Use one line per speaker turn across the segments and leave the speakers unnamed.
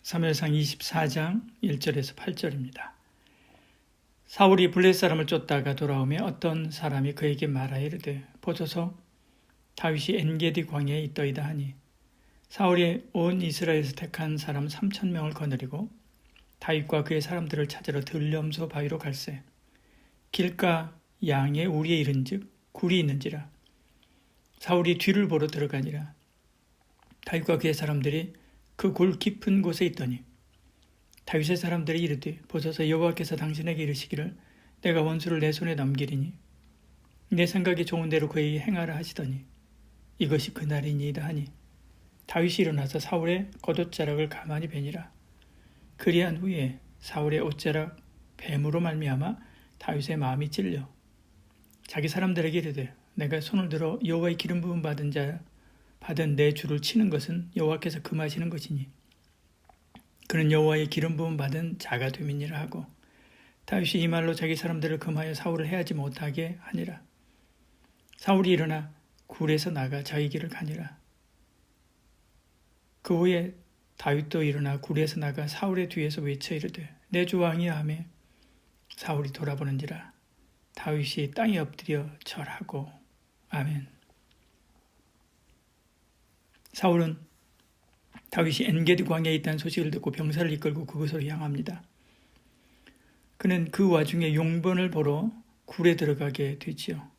사무엘상 24장 1절에서 8절입니다. 사울이 블레셋 사람을 쫓다가 돌아오며 어떤 사람이 그에게 말하여 이르되 보소서 다윗이 엔게디 광야에 있더이다 하니 사울이 온 이스라엘에서 택한 사람 3,000명을 거느리고 다윗과 그의 사람들을 찾으러 들염소 바위로 갈새 길가 양의 우리에 이른즉 굴이 있는지라 사울이 뒤를 보러 들어가니라 다윗과 그의 사람들이 그 굴 깊은 곳에 있더니 다윗의 사람들이 이르되 보소서 여호와께서 당신에게 이르시기를 내가 원수를 내 손에 넘기리니 내 생각이 좋은 대로 그에게 행하라 하시더니 이것이 그날이니이다 하니 다윗이 일어나서 사울의 겉옷자락을 가만히 베니라. 그리한 후에 사울의 옷자락 뱀으로 말미암아 다윗의 마음이 찔려 자기 사람들에게 이르되 내가 손을 들어 여호와의 기름 부음 받은 내 주를 치는 것은 여호와께서 금하시는 것이니 그는 여호와의 기름 부음 받은 자가 됨이니라 하고 다윗이 이 말로 자기 사람들을 금하여 사울을 해하지 못하게 하니라. 사울이 일어나 굴에서 나가 자기 길을 가니라. 그 후에 다윗도 일어나 굴에서 나가 사울의 뒤에서 외쳐 이르되 내 주 왕이야 하매 사울이 돌아보는지라 다윗이 땅에 엎드려 절하고 아멘. 사울은 다윗이 엔게디 광야에 있다는 소식을 듣고 병사를 이끌고 그곳으로 향합니다. 그는 그 와중에 용번을 보러 굴에 들어가게 되지요.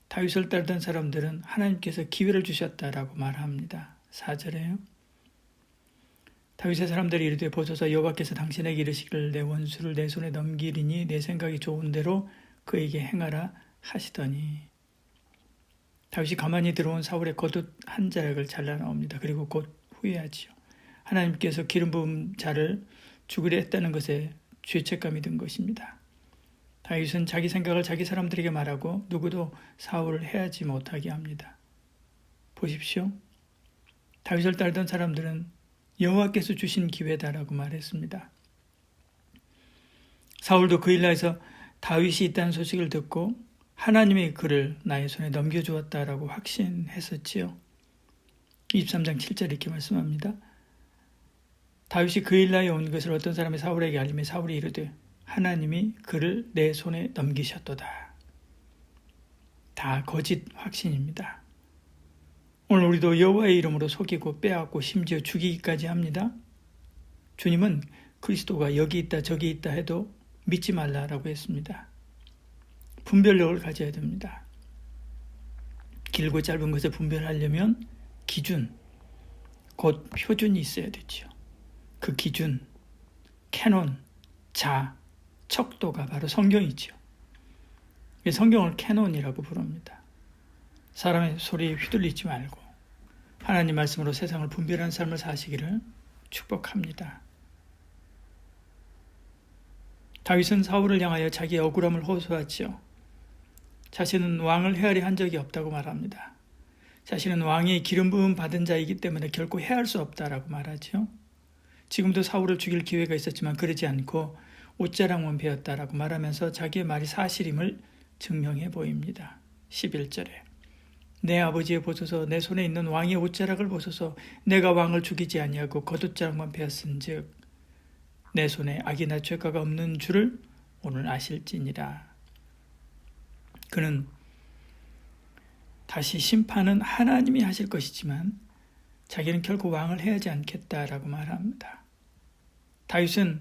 다윗을 따르던 사람들은 하나님께서 기회를 주셨다라고 말합니다. 4절에요. 다윗의 사람들이 이르되 보소서 여호와께서 당신에게 이르시기를 내 원수를 내 손에 넘기리니 내 생각이 좋은 대로 그에게 행하라 하시더니 다윗이 가만히 들어온 사울의 겉옷 한 자락을 잘라나옵니다. 그리고 곧 후회하지요. 하나님께서 기름 부음 자를 죽이려 했다는 것에 죄책감이 든 것입니다. 다윗은 자기 생각을 자기 사람들에게 말하고 누구도 사울을 해하지 못하게 합니다. 보십시오. 다윗을 따르던 사람들은 여호와께서 주신 기회다라고 말했습니다. 사울도 그 일라에서 다윗이 있다는 소식을 듣고 하나님의 그를 나의 손에 넘겨주었다라고 확신했었지요. 23장 7절 이렇게 말씀합니다. 다윗이 그 일라에 온 것을 어떤 사람이 사울에게 알리며 사울이 이르되 하나님이 그를 내 손에 넘기셨도다. 다 거짓 확신입니다. 오늘 우리도 여호와의 이름으로 속이고 빼앗고 심지어 죽이기까지 합니다. 주님은 그리스도가 여기 있다 저기 있다 해도 믿지 말라라고 했습니다. 분별력을 가져야 됩니다. 길고 짧은 것을 분별하려면 기준, 곧 표준이 있어야 되죠. 그 기준, 캐논, 자, 척도가 바로 성경이죠. 성경을 캐논이라고 부릅니다. 사람의 소리에 휘둘리지 말고 하나님 말씀으로 세상을 분별하는 삶을 사시기를 축복합니다. 다윗은 사울을 향하여 자기의 억울함을 호소하지요. 자신은 왕을 해하려 한 적이 없다고 말합니다. 자신은 왕의 기름 부음 받은 자이기 때문에 결코 해할 수 없다라고 말하죠. 지금도 사울을 죽일 기회가 있었지만 그러지 않고 옷자락만 베었다라고 말하면서 자기의 말이 사실임을 증명해 보입니다. 11절에 내 아버지의 보소서 내 손에 있는 왕의 옷자락을 보소서 내가 왕을 죽이지 아니하고 겉옷자락만 베었은즉 내 손에 악이나 죄가가 없는 줄을 오늘 아실지니라. 그는 다시 심판은 하나님이 하실 것이지만 자기는 결코 왕을 해하지 않겠다라고 말합니다. 다윗은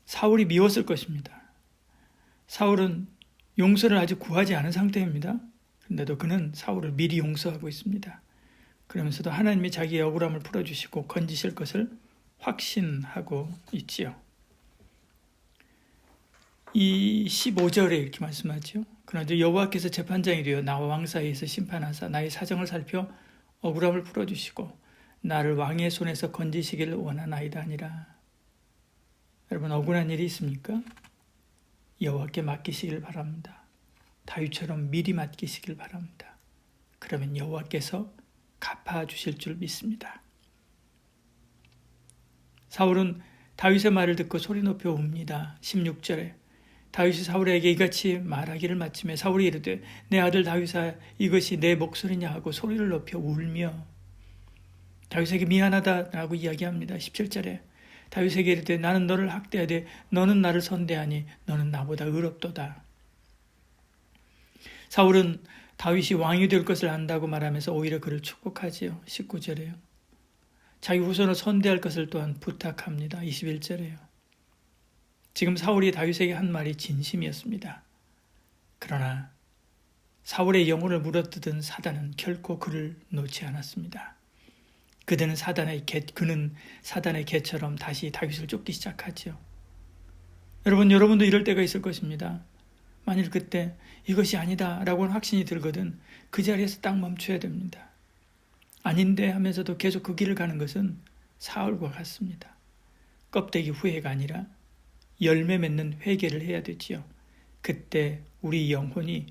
사울이 미웠을 것입니다. 사울은 용서를 아직 구하지 않은 상태입니다. 그런데도 그는 사울을 미리 용서하고 있습니다. 그러면서도 하나님이 자기의 억울함을 풀어주시고 건지실 것을 확신하고 있지요. 이 15절에 이렇게 말씀하죠. 그러나 여호와께서 재판장이 되어 나와 왕 사이에서 심판하사 나의 사정을 살펴 억울함을 풀어주시고 나를 왕의 손에서 건지시기를 원하나이다 아니라. 여러분 억울한 일이 있습니까? 여호와께 맡기시길 바랍니다. 다윗처럼 미리 맡기시길 바랍니다. 그러면 여호와께서 갚아주실 줄 믿습니다. 사울은 다윗의 말을 듣고 소리 높여 웁니다. 16절에 다윗이 사울에게 이같이 말하기를 마침에 사울이 이르되 내 아들 다윗아 이것이 내 목소리냐 하고 소리를 높여 울며 다윗에게 미안하다라고 이야기합니다. 17절에 다윗에게 이르되 나는 너를 학대하되 너는 나를 선대하니 너는 나보다 의롭도다. 사울은 다윗이 왕이 될 것을 안다고 말하면서 오히려 그를 축복하지요. 19절에요. 자기 후손을 선대할 것을 또한 부탁합니다. 21절에요. 지금 사울이 다윗에게 한 말이 진심이었습니다. 그러나 사울의 영혼을 물어뜯은 사단은 결코 그를 놓지 않았습니다. 그는 사단의 개처럼 다시 다윗을 쫓기 시작하지요. 여러분도 이럴 때가 있을 것입니다. 만일 그때 이것이 아니다 라고는 확신이 들거든 그 자리에서 딱 멈춰야 됩니다. 아닌데 하면서도 계속 그 길을 가는 것은 사울과 같습니다. 껍데기 후회가 아니라 열매 맺는 회개를 해야 되지요. 그때 우리 영혼이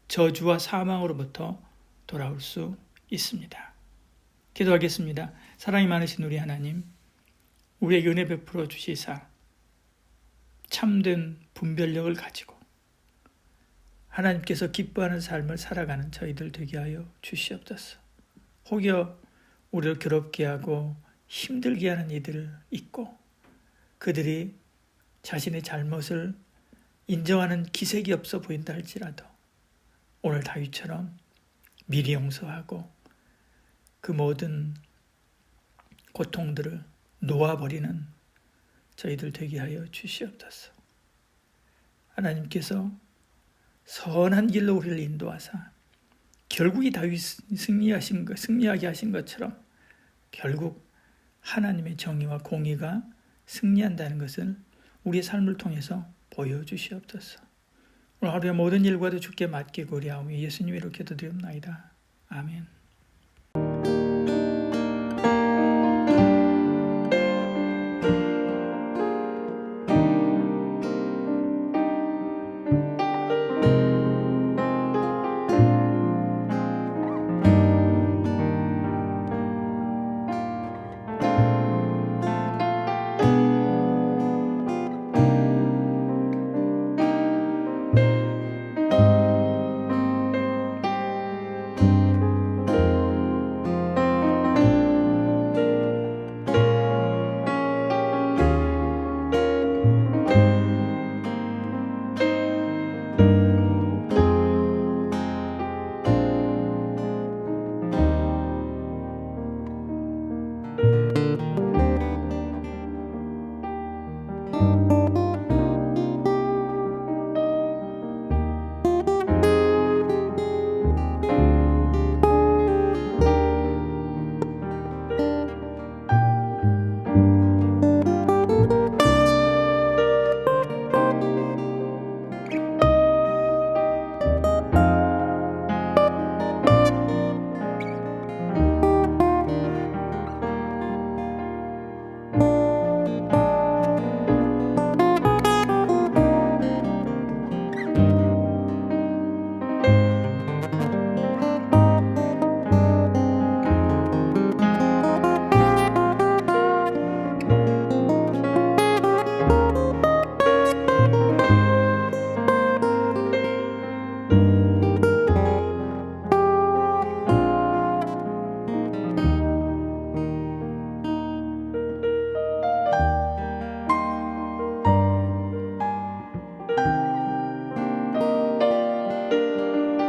저주와 사망으로부터 돌아올 수 있습니다. 기도하겠습니다. 사랑이 많으신 우리 하나님, 우리에게 은혜 베풀어 주시사 참된 분별력을 가지고 하나님께서 기뻐하는 삶을 살아가는 저희들 되게 하여 주시옵소서. 혹여 우리를 괴롭게 하고 힘들게 하는 이들 있고 그들이 자신의 잘못을 인정하는 기색이 없어 보인다 할지라도 오늘 다윗처럼 미리 용서하고 그 모든 고통들을 놓아버리는 저희들 되게 하여 주시옵소서. 하나님께서 선한 길로 우리를 인도하사 결국 이 다윗이 승리하게 하신 것처럼 결국 하나님의 정의와 공의가 승리한다는 것을 우리의 삶을 통해서 보여주시옵소서. 오늘 하루의 모든 일과도 주께 맡기고 우리하오며 예수님 이렇게 기도드리옵나이다. 아멘.